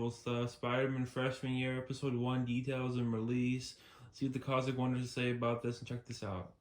Marvel stuff. Spider-Man freshman year, episode 1 details and release. See what the Cosmic Wonders to say about this and check this out.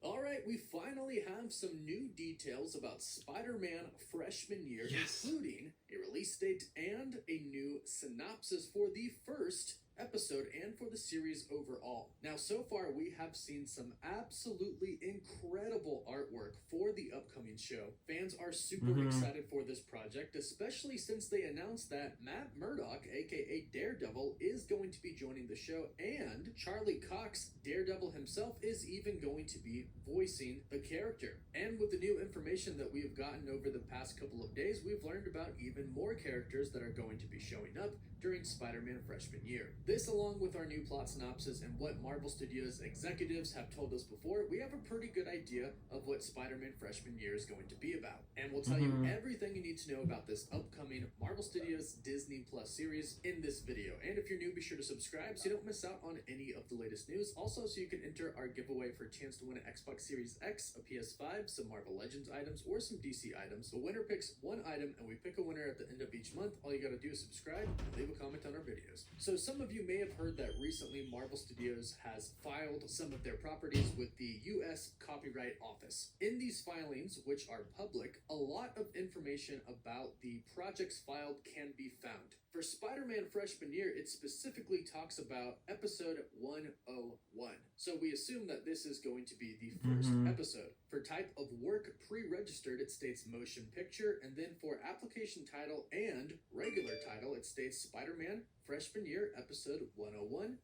Alright, we finally have some new details about Spider-Man freshman year, Yes. including a release date and a new synopsis for the first episode and for the series overall. Now, so far we have seen some absolutely incredible artwork for the upcoming show. Fans are super excited for this project, especially since they announced that Matt Murdock, aka Daredevil, is going to be joining the show, and Charlie Cox, Daredevil himself, is even going to be voicing the character. And with the new information that we have gotten over the past couple of days, we've learned about even more characters that are going to be showing up during Spider-Man freshman year. This, along with our new plot synopsis and what Marvel Studios executives have told us before, we have a pretty good idea of what Spider-Man freshman year is going to be about. And we'll tell you everything you need to know about this upcoming Marvel Studios Disney Plus series in this video. And if you're new, be sure to subscribe so you don't miss out on any of the latest news. Also, so you can enter our giveaway for a chance to win an Xbox Series X, a PS5, some Marvel Legends items, or some DC items. The winner picks one item, and we pick a winner at the end of each month. All you gotta do is subscribe and leave a comment on our videos. So some of you may have heard that recently Marvel Studios has filed some of their properties with the US Copyright Office. In these filings, which are public, a lot of information about the projects filed can be found. For Spider-Man freshman year, it specifically talks about episode 101. So we assume that this is going to be the first episode. For type of work pre-registered, it states motion picture, and then for application title and regular title, it states Spider-Man freshman year episode 101.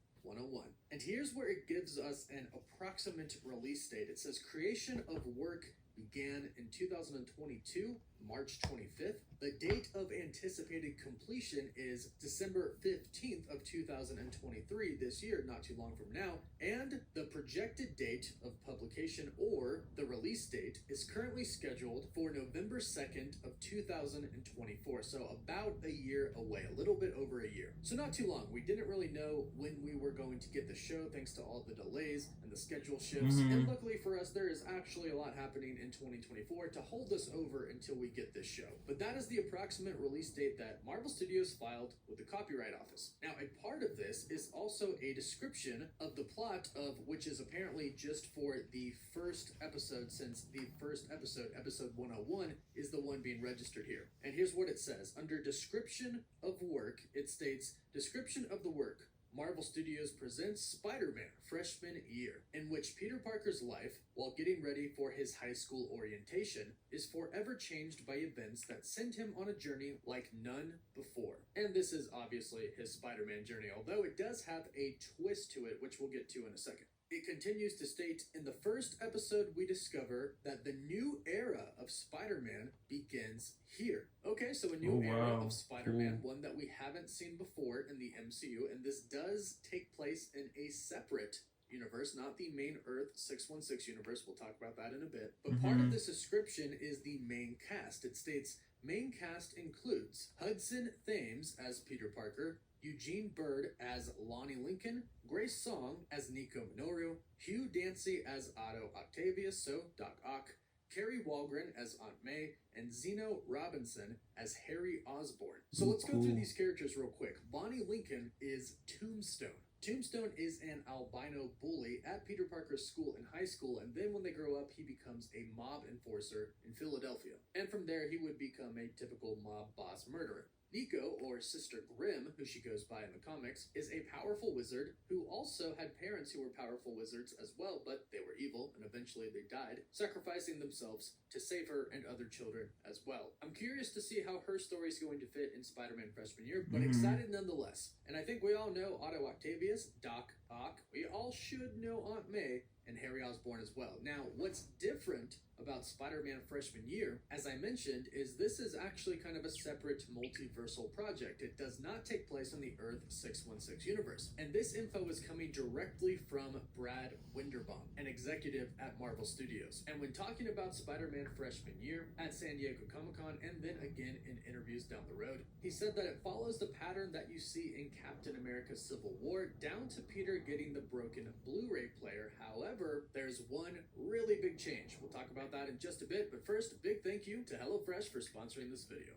And here's where it gives us an approximate release date. It says creation of work began in 2022, March 25th. The date of anticipated completion is December 15th of 2023, this year, not too long from now. And the projected date of publication, or the release date, is currently scheduled for November 2nd of 2024. So about a year away, a little bit over a year. So not too long. We didn't really know when we were going to get the show thanks to all the delays and the schedule shifts. And luckily for us, there is actually a lot happening in 2024 to hold us over until we get this show. But that is the approximate release date that Marvel Studios filed with the Copyright Office. Now, a part of this is also a description of the plot of which is apparently just for the first episode, since the first episode, episode 101, is the one being registered here. And here's what it says. Under description of work, it states, description of the work. Marvel Studios presents Spider-Man freshman year, in which Peter Parker's life, while getting ready for his high school orientation, is forever changed by events that send him on a journey like none before. And this is obviously his Spider-Man journey, although it does have a twist to it, which we'll get to in a second. It continues to state, in the first episode, we discover that the new era of Spider-Man begins here. Okay, so a new era of Spider-Man, one that we haven't seen before in the MCU, and this does take place in a separate universe, not the main Earth 616 universe. We'll talk about that in a bit. But part of this description is the main cast. It states, main cast includes Hudson Thames as Peter Parker, Eugene Bird as Lonnie Lincoln, Grace Song as Nico Minoru, Hugh Dancy as Otto Octavius, so Doc Ock, Carrie Walgren as Aunt May, and Zeno Robinson as Harry Osborn. So let's go through these characters real quick. Lonnie Lincoln is Tombstone. Tombstone is an albino bully at Peter Parker's school in high school, and then when they grow up, he becomes a mob enforcer in Philadelphia. And from there, he would become a typical mob boss murderer. Nico, or Sister Grimm, who she goes by in the comics, is a powerful wizard who also had parents who were powerful wizards as well, but they were evil, and eventually they died, sacrificing themselves to save her and other children as well. I'm curious to see how her story is going to fit in Spider-Man freshman year, but excited nonetheless. And I think we all know Otto Octavius, Doc Ock. We all should know Aunt May, and Harry Osborn as well. Now, what's different about Spider-Man freshman year, as I mentioned, is this is actually kind of a separate multiversal project. It does not take place in the Earth 616 universe. And this info is coming directly from Brad Winderbaum, an executive at Marvel Studios. And when talking about Spider-Man freshman year at San Diego Comic-Con, and then again in interviews down the road, he said that it follows the pattern that you see in Captain America Civil War, down to Peter getting the broken Blu-ray player. However, there's one really big change. We'll talk about that in just a bit, but first, a big thank you to HelloFresh for sponsoring this video.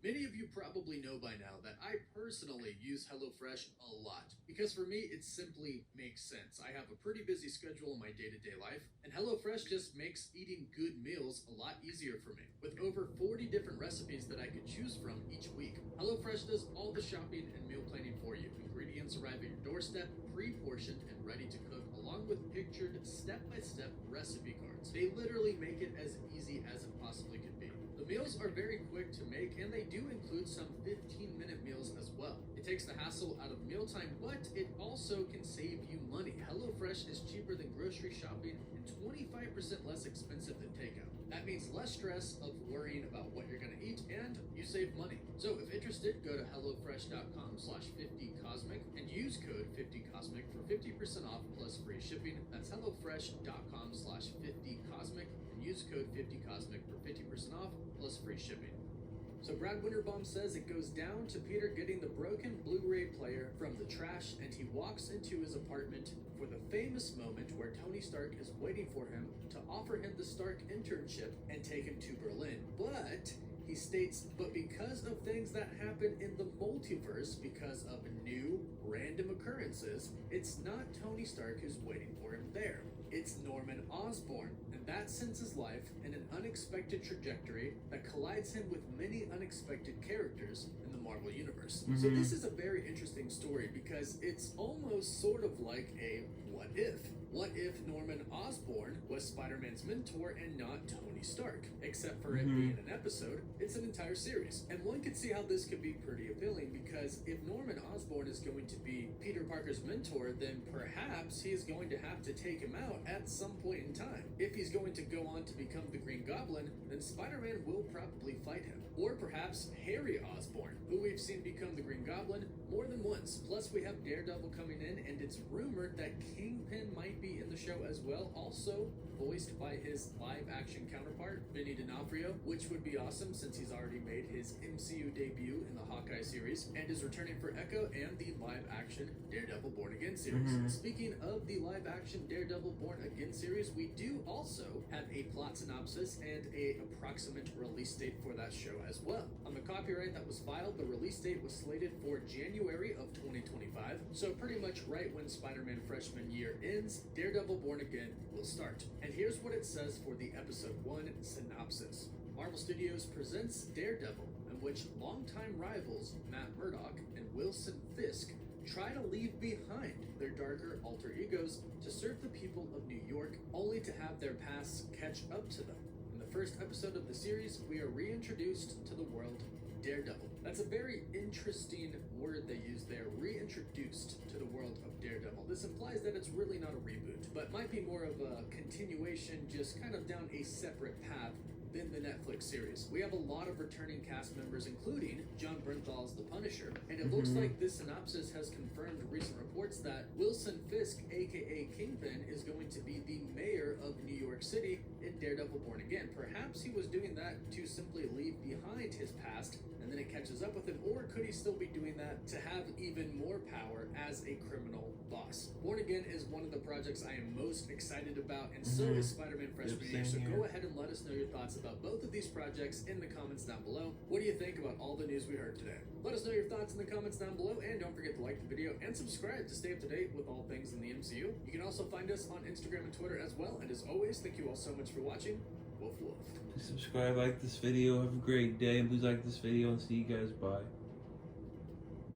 Many of you probably know by now that I personally use HelloFresh a lot because for me it simply makes sense. I have a pretty busy schedule in my day-to-day life, and HelloFresh just makes eating good meals a lot easier for me. With over 40 different recipes that I could choose from each week, HelloFresh does all the shopping and meal planning for you. Ingredients arrive at your doorstep, pre-portioned and ready to cook, along with pictured step-by-step recipe cards. They literally make it as easy as it possibly could be. The meals are very quick to make, and they do include some 15-minute meals as well. It takes the hassle out of mealtime, but it also can save you money. HelloFresh is cheaper than grocery shopping and 25% less expensive than takeout. That means less stress of worrying about what you're going to eat, and you save money. So if interested, go to hellofresh.com/50cosmic and use code 50cosmic for 50% off plus free shipping. That's hellofresh.com/50cosmic and use code 50cosmic for 50% off plus free shipping. So Brad Winterbaum says it goes down to Peter getting the broken Blu-ray player from the trash, and he walks into his apartment for the famous moment where Tony Stark is waiting for him to offer him the Stark internship and take him to Berlin. But he states, but because of things that happen in the multiverse, because of new random occurrences, it's not Tony Stark who's waiting for him there. It's Norman Osborn, and that sends his life in an unexpected trajectory that collides him with many unexpected characters in the Marvel Universe. So this is a very interesting story because it's almost sort of like a what if. What if Norman Osborn was Spider-Man's mentor and not Tony Stark? Except for it being an episode, it's an entire series. And one could see how this could be pretty appealing because if Norman Osborn is going to be Peter Parker's mentor, then perhaps he's going to have to take him out at some point in time. If he's going to go on to become the Green Goblin, then Spider-Man will probably fight him. Or perhaps Harry Osborn, who we've seen become the Green Goblin more than once. Plus we have Daredevil coming in, and it's rumored that Kingpin might be in the show as well, also voiced by his live-action counterpart, Vinny D'Onofrio, which would be awesome since he's already made his MCU debut in the Hawkeye series and is returning for Echo and the live-action Daredevil Born Again series. Speaking of the live-action Daredevil Born Again series, we do also have a plot synopsis and a approximate release date for that show as well. On the copyright that was filed, the release date was slated for January of 2025, so pretty much right when Spider-Man freshman year ends, Daredevil Born Again will start. And here's what it says for the episode 1 synopsis. Marvel Studios presents Daredevil, in which longtime rivals Matt Murdock and Wilson Fisk try to leave behind their darker alter egos to serve the people of New York, only to have their pasts catch up to them. In the first episode of the series, we are reintroduced to the world Daredevil. That's a very interesting word they use there, reintroduced to the world of Daredevil. This implies that it's really not a reboot, but might be more of a continuation, just kind of down a separate path than the Netflix series. We have a lot of returning cast members, including John Bernthal's The Punisher, and it looks like this synopsis has confirmed recent reports that Wilson Fisk, aka Kingpin, is going to be the mayor of New York City in Daredevil Born Again. Perhaps he was doing that to simply leave behind his past and then it catches up with him, or could he still be doing that to have even more power as a criminal boss? Born Again is one of the projects I am most excited about, and so is Spider-Man Freshman Year. So go ahead and let us know your thoughts about both of these projects in the comments down below. What do you think about all the news we heard today? Let us know your thoughts in the comments down below, and don't forget to like the video and subscribe to stay up to date with all things in the MCU. You can also find us on Instagram and Twitter as well, and as always, thank you all so much for watching. Wolf Wolf. Please subscribe, like this video, have a great day, and please like this video, and see you guys, bye.